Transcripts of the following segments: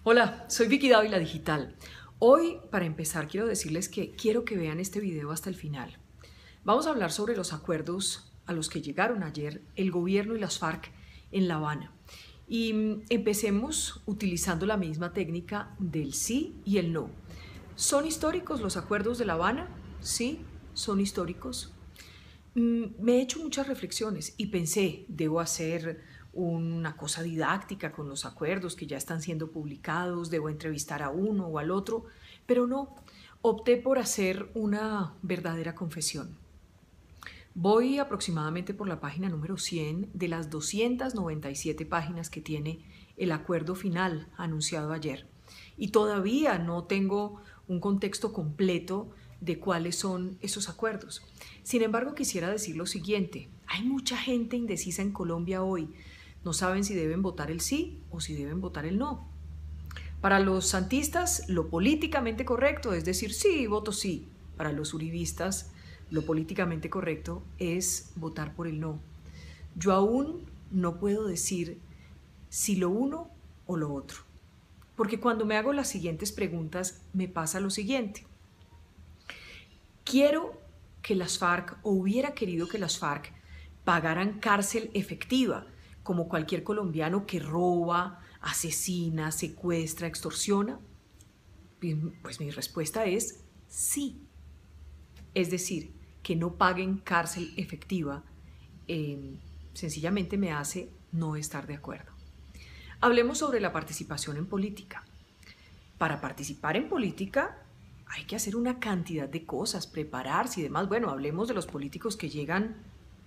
Hola, soy Vicky Dávila Digital. Hoy, para empezar, quiero decirles que quiero que vean este video hasta el final. Vamos a hablar sobre los acuerdos a los que llegaron ayer el gobierno y las FARC en La Habana. Y empecemos utilizando la misma técnica del sí y el no. ¿Son históricos los acuerdos de La Habana? Sí, son históricos. Me he hecho muchas reflexiones y pensé, debo hacer una cosa didáctica con los acuerdos que ya están siendo publicados, debo entrevistar a uno o al otro, pero no, opté por hacer una verdadera confesión. Voy aproximadamente por la página número 100 de las 297 páginas que tiene el acuerdo final anunciado ayer. Y todavía no tengo un contexto completo de cuáles son esos acuerdos. Sin embargo, quisiera decir lo siguiente. Hay mucha gente indecisa en Colombia hoy. No saben si deben votar el sí o si deben votar el no. Para los santistas, lo políticamente correcto es decir sí, voto sí. Para los uribistas, lo políticamente correcto es votar por el no. Yo aún no puedo decir si lo uno o lo otro, porque cuando me hago las siguientes preguntas me pasa lo siguiente. Quiero que las FARC, o hubiera querido que las FARC pagaran cárcel efectiva, como cualquier colombiano que roba, asesina, secuestra, extorsiona. Pues mi respuesta es sí. Es decir, que no paguen cárcel efectiva, sencillamente me hace no estar de acuerdo. Hablemos sobre la participación en política. Para participar en política hay que hacer una cantidad de cosas, prepararse y demás. Bueno, hablemos de los políticos que llegan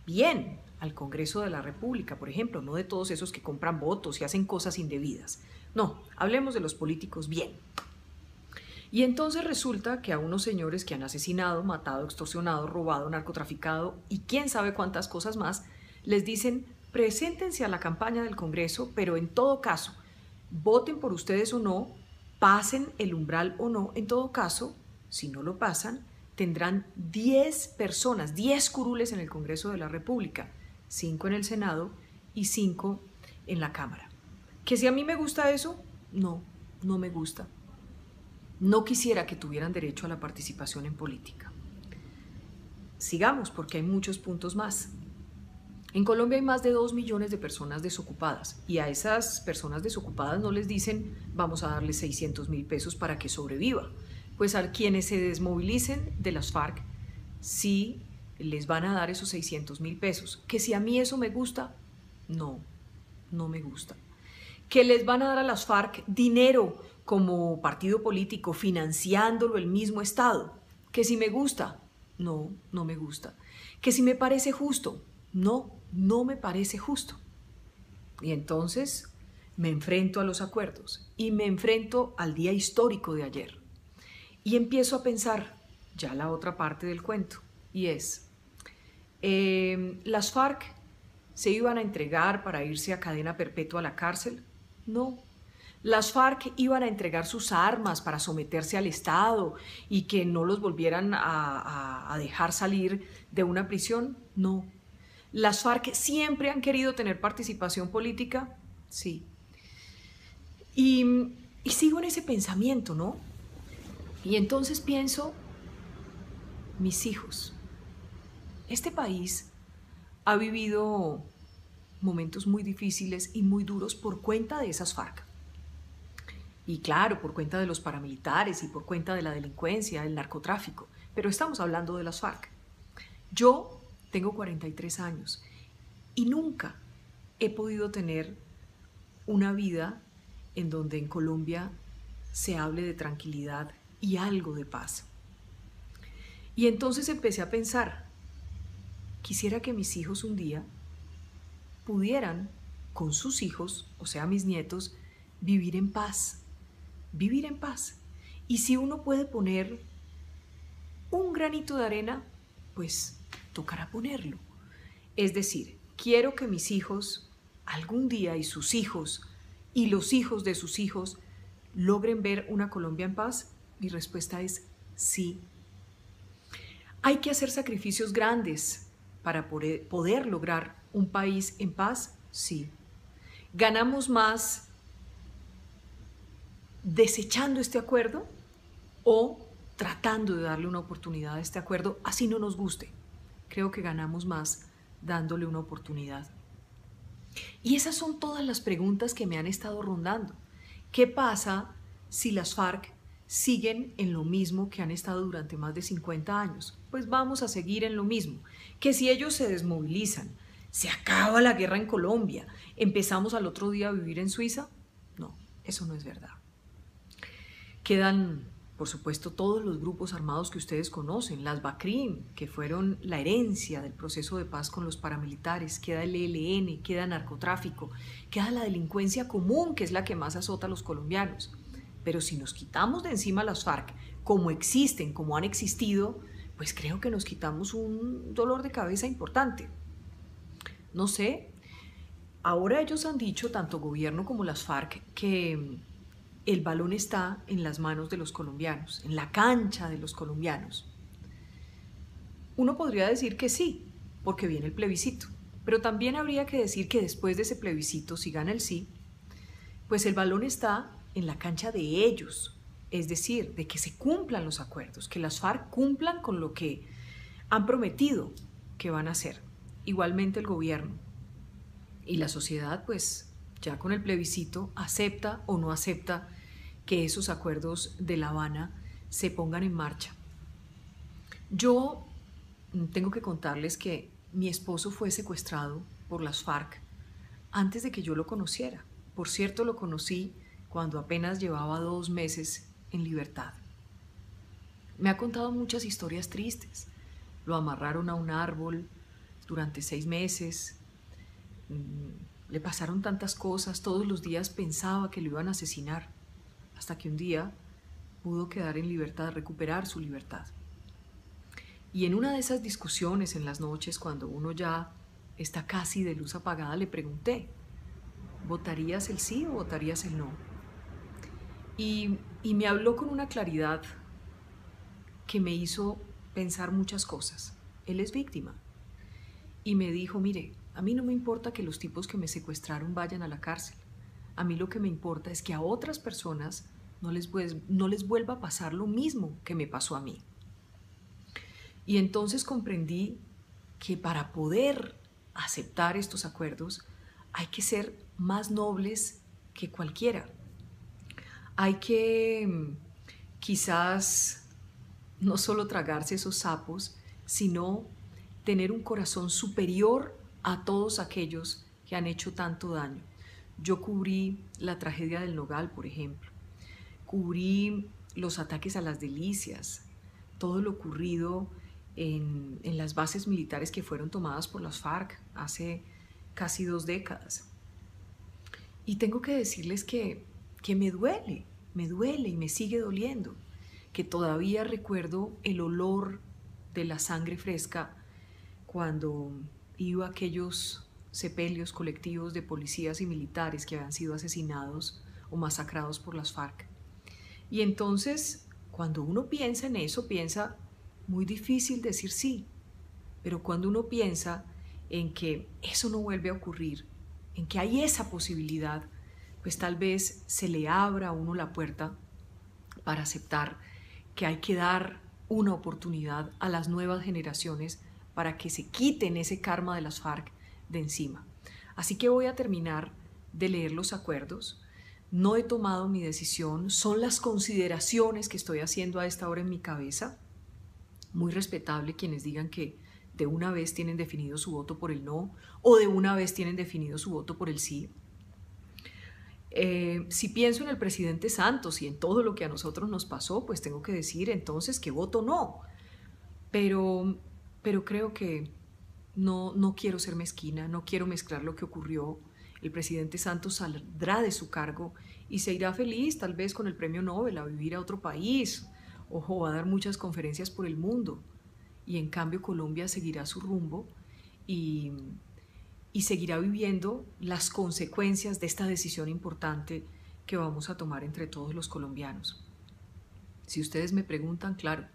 bien al Congreso de la República, por ejemplo, no de todos esos que compran votos y hacen cosas indebidas. No, hablemos de los políticos bien. Y entonces resulta que a unos señores que han asesinado, matado, extorsionado, robado, narcotraficado y quién sabe cuántas cosas más, les dicen, preséntense a la campaña del Congreso, pero en todo caso, voten por ustedes o no, pasen el umbral o no, en todo caso, si no lo pasan, tendrán 10 personas, 10 curules en el Congreso de la República, 5 en el Senado y 5 en la Cámara. ¿Que si a mí me gusta eso? No, no me gusta. No quisiera que tuvieran derecho a la participación en política. Sigamos, porque hay muchos puntos más. En Colombia hay más de 2 millones de personas desocupadas y a esas personas desocupadas no les dicen vamos a darles 600.000 pesos para que sobreviva. Pues a quienes se desmovilicen de las FARC sí les van a dar esos 600.000 pesos. ¿Que si a mí eso me gusta? No, no me gusta. ¿Que les van a dar a las FARC dinero como partido político financiándolo el mismo Estado? ¿Que si me gusta? No, no me gusta. ¿Que si me parece justo? No, no me parece justo. Y entonces me enfrento a los acuerdos y me enfrento al día histórico de ayer. Y empiezo a pensar ya la otra parte del cuento y es, ¿las FARC se iban a entregar para irse a cadena perpetua a la cárcel? No. ¿Las FARC iban a entregar sus armas para someterse al Estado y que no los volvieran a dejar salir de una prisión? No. ¿Las FARC siempre han querido tener participación política? Sí. Y sigo en ese pensamiento, ¿no? Y entonces pienso, mis hijos. Este país ha vivido momentos muy difíciles y muy duros por cuenta de esas FARC. Y claro, por cuenta de los paramilitares y por cuenta de la delincuencia, del narcotráfico. Pero estamos hablando de las FARC. Yo tengo 43 años y nunca he podido tener una vida en donde en Colombia se hable de tranquilidad y algo de paz. Y entonces empecé a pensar, quisiera que mis hijos un día pudieran, con sus hijos, o sea, mis nietos, vivir en paz. Vivir en paz. Y si uno puede poner un granito de arena, pues tocará ponerlo. Es decir, quiero que mis hijos algún día y sus hijos y los hijos de sus hijos logren ver una Colombia en paz. Mi respuesta es sí. Hay que hacer sacrificios grandes para poder lograr un país en paz, sí. Ganamos más desechando este acuerdo o tratando de darle una oportunidad a este acuerdo, así no nos guste. Creo que ganamos más dándole una oportunidad. Y esas son todas las preguntas que me han estado rondando. ¿Qué pasa si las FARC siguen en lo mismo que han estado durante más de 50 años? Pues vamos a seguir en lo mismo. Que si ellos se desmovilizan, se acaba la guerra en Colombia, empezamos al otro día a vivir en Suiza. No, eso no es verdad. Quedan, por supuesto, todos los grupos armados que ustedes conocen, las BACRIM, que fueron la herencia del proceso de paz con los paramilitares, queda el ELN, queda narcotráfico, queda la delincuencia común, que es la que más azota a los colombianos. Pero si nos quitamos de encima las FARC, como existen, como han existido, pues creo que nos quitamos un dolor de cabeza importante. No sé, ahora ellos han dicho, tanto gobierno como las FARC, que el balón está en las manos de los colombianos, en la cancha de los colombianos. Uno podría decir que sí, porque viene el plebiscito, pero también habría que decir que después de ese plebiscito, si gana el sí, pues el balón está en la cancha de ellos, es decir, de que se cumplan los acuerdos, que las FARC cumplan con lo que han prometido que van a hacer. Igualmente el gobierno y la sociedad, pues ya con el plebiscito, acepta o no acepta que esos acuerdos de La Habana se pongan en marcha. Yo tengo que contarles que mi esposo fue secuestrado por las FARC antes de que yo lo conociera. Por cierto, lo conocí cuando apenas llevaba 2 meses en libertad. Me ha contado muchas historias tristes. Lo amarraron a un árbol durante 6 meses. Le pasaron tantas cosas, todos los días pensaba que lo iban a asesinar, hasta que un día pudo quedar en libertad, recuperar su libertad. Y en una de esas discusiones en las noches, cuando uno ya está casi de luz apagada, le pregunté, ¿votarías el sí o votarías el no? Y me habló con una claridad que me hizo pensar muchas cosas. Él es víctima. Y me dijo, mire, a mí no me importa que los tipos que me secuestraron vayan a la cárcel. A mí lo que me importa es que a otras personas no les vuelva a pasar lo mismo que me pasó a mí. Y entonces comprendí que para poder aceptar estos acuerdos hay que ser más nobles que cualquiera. Hay que quizás no solo tragarse esos sapos, sino tener un corazón superior a todos aquellos que han hecho tanto daño. Yo cubrí la tragedia del Nogal, por ejemplo. Cubrí los ataques a las Delicias, todo lo ocurrido en las bases militares que fueron tomadas por las FARC hace casi 2 décadas. Y tengo que decirles que me duele y me sigue doliendo, que todavía recuerdo el olor de la sangre fresca cuando iba a aquellos sepelios colectivos de policías y militares que habían sido asesinados o masacrados por las FARC. Y entonces, cuando uno piensa en eso, piensa, muy difícil decir sí, pero cuando uno piensa en que eso no vuelve a ocurrir, en que hay esa posibilidad, pues tal vez se le abra a uno la puerta para aceptar que hay que dar una oportunidad a las nuevas generaciones para que se quiten ese karma de las FARC de encima. Así que voy a terminar de leer los acuerdos. No he tomado mi decisión, son las consideraciones que estoy haciendo a esta hora en mi cabeza. Muy respetable quienes digan que de una vez tienen definido su voto por el no o de una vez tienen definido su voto por el sí. Si pienso en el presidente Santos y en todo lo que a nosotros nos pasó, pues tengo que decir entonces que voto no. Pero creo que no quiero ser mezquina, no quiero mezclar lo que ocurrió. El presidente Santos saldrá de su cargo y se irá feliz, tal vez con el premio Nobel, a vivir a otro país. Ojo, va a dar muchas conferencias por el mundo. Y en cambio Colombia seguirá su rumbo y seguirá viviendo las consecuencias de esta decisión importante que vamos a tomar entre todos los colombianos. Si ustedes me preguntan, claro,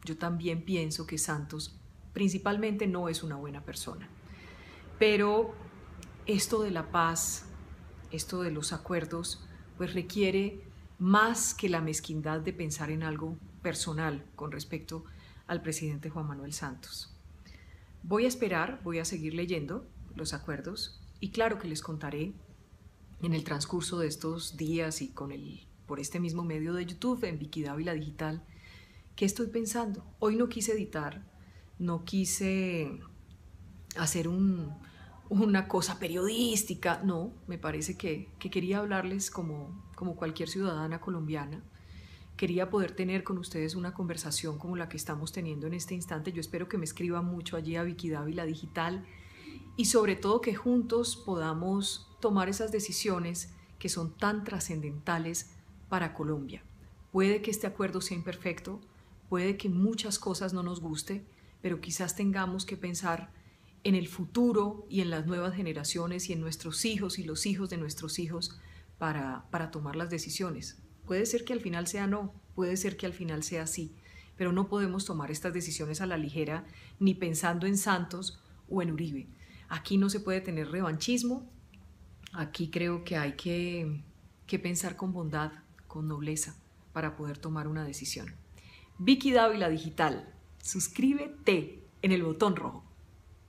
yo también pienso que Santos principalmente no es una buena persona. Pero esto de la paz, esto de los acuerdos, pues requiere más que la mezquindad de pensar en algo personal con respecto al presidente Juan Manuel Santos. Voy a esperar, voy a seguir leyendo los acuerdos y claro que les contaré en el transcurso de estos días y por este mismo medio de YouTube, en Vicky Dávila Digital, qué estoy pensando. Hoy no quise editar, no quise hacer una cosa periodística, no, me parece que quería hablarles como cualquier ciudadana colombiana. Quería poder tener con ustedes una conversación como la que estamos teniendo en este instante. Yo espero que me escriban mucho allí a Vicky Dávila Digital y sobre todo que juntos podamos tomar esas decisiones que son tan trascendentales para Colombia. Puede que este acuerdo sea imperfecto, puede que muchas cosas no nos guste, pero quizás tengamos que pensar en el futuro y en las nuevas generaciones y en nuestros hijos y los hijos de nuestros hijos para tomar las decisiones. Puede ser que al final sea no, puede ser que al final sea sí, pero no podemos tomar estas decisiones a la ligera ni pensando en Santos o en Uribe. Aquí no se puede tener revanchismo, aquí creo que hay que pensar con bondad, con nobleza, para poder tomar una decisión. Vicky Dávila Digital, suscríbete en el botón rojo.